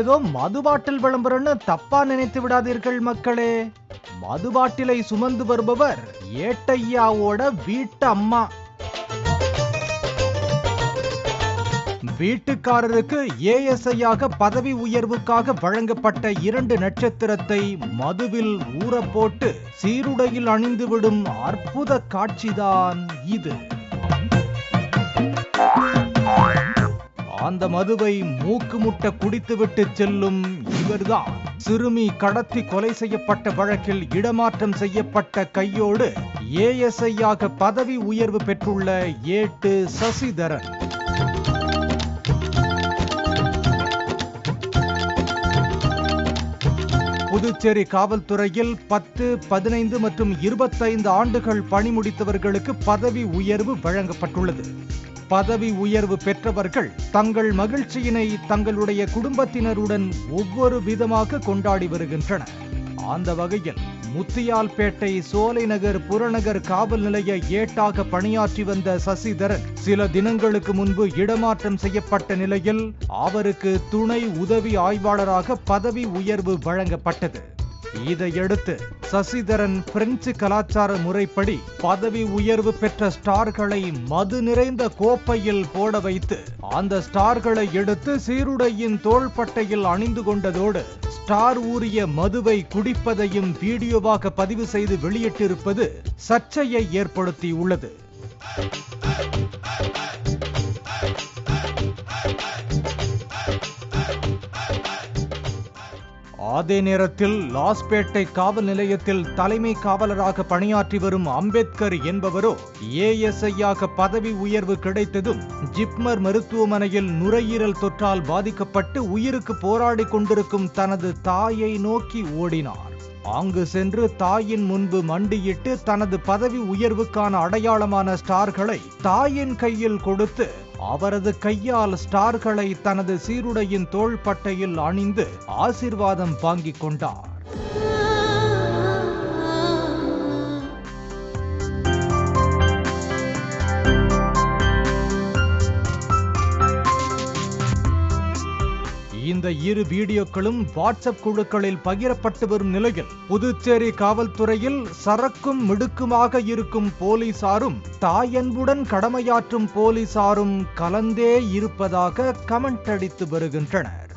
ஏதோ மது பாட்டில் விளம்பரம்னு தப்பா நினைத்து விடாதீர்கள் மக்களே. மது பாட்டிலை சுமந்து வருபவர் ஏட்டையாவோட வீட்டு அம்மா. வீட்டுக்காரருக்கு ஏஎஸ்ஐயாக பதவி உயர்வுக்காக வழங்கப்பட்ட 2 நட்சத்திரத்தை மதுவில் ஊற போட்டு சீருடையில் அணிந்துவிடும் அற்புத காட்சிதான் இது. அந்த மதுவை மூக்கு முட்ட குடித்துவிட்டு செல்லும் இவர்தான் சிறுமி கடத்தி கொலை செய்யப்பட்ட வழக்கில் இடமாற்றம் செய்யப்பட்ட கையோடு ஏஎஸ்ஐயாக பதவி உயர்வு பெற்றுள்ள ஏட்டு சசிதரன். புதுச்சேரி காவல்துறையில் 10, 15 மற்றும் 25 ஆண்டுகள் பணி முடித்தவர்களுக்கு பதவி உயர்வு வழங்கப்பட்டுள்ளது. பதவி உயர்வு பெற்றவர்கள் தங்கள் மகிழ்ச்சியினை தங்களுடைய குடும்பத்தினருடன் ஒவ்வொரு விதமாக கொண்டாடி வருகின்றனர். அந்த வகையில் முத்தியால்பேட்டை சோலைநகர் புறநகர் காவல் நிலைய ஏட்டாக பணியாற்றி வந்த சசிதரன் சில தினங்களுக்கு முன்பு இடமாற்றம் செய்யப்பட்ட நிலையில் அவருக்கு துணை உதவி ஆய்வாளராக பதவி உயர்வு வழங்கப்பட்டது. இதையடுத்து சசிதரன் பிரெஞ்சு கலாச்சார முறைப்படி பதவி உயர்வு பெற்ற ஸ்டார்களை மது நிறைந்த கோப்பையில் போட வைத்து அந்த ஸ்டார்களை எடுத்து சீருடையின் தோள்பட்டையில் அணிந்து கொண்டதோடு ஸ்டார் ஊறிய மதுவை குடிப்பதையும் வீடியோவாக பதிவு செய்து வெளியிட்டிருப்பது சர்ச்சையை ஏற்படுத்தியுள்ளது. அதே நேரத்தில் லாஸ்பேட்டை காவல் நிலையத்தில் தலைமை காவலராக பணியாற்றி வரும் அம்பேத்கர் என்பவரோ ஏஎஸ்ஐயாக பதவி உயர்வு கிடைத்ததும் ஜிப்மர் மருத்துவமனையில் நுரையீரல் தொற்றால் பாதிக்கப்பட்டு உயிருக்கு போராடி கொண்டிருக்கும் தனது தாயை நோக்கி ஓடினார். அங்கு சென்று தாயின் முன்பு மண்டியிட்டு தனது பதவி உயர்வுக்கான அடையாளமான ஸ்டார்களை தாயின் கையில் கொடுத்து அவரது கையால் ஸ்டார்களை தனது சீருடையின் தோள்பட்டையில் அணிந்து ஆசீர்வாதம் வாங்கிக் கொண்டார். இந்த 2 வீடியோக்களும் வாட்ஸ்அப் குழுக்களில் பகிரப்பட்டு வரும் நிலையில் புதுச்சேரி காவல்துறையில் சரக்கும் மிடுக்குமாக இருக்கும் போலீசாரும் தாயன்புடன் கடமையாற்றும் போலீசாரும் கலந்தே இருப்பதாக கமெண்ட் அடித்து வருகின்றனர்.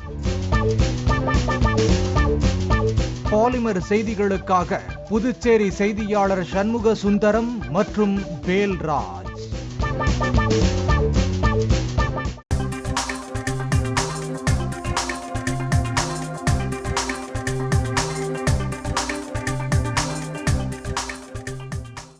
பாலிமர் செய்திகளுக்காக புதுச்சேரி செய்தியாளர் சண்முக சுந்தரம் மற்றும் வேல்ராஜ்.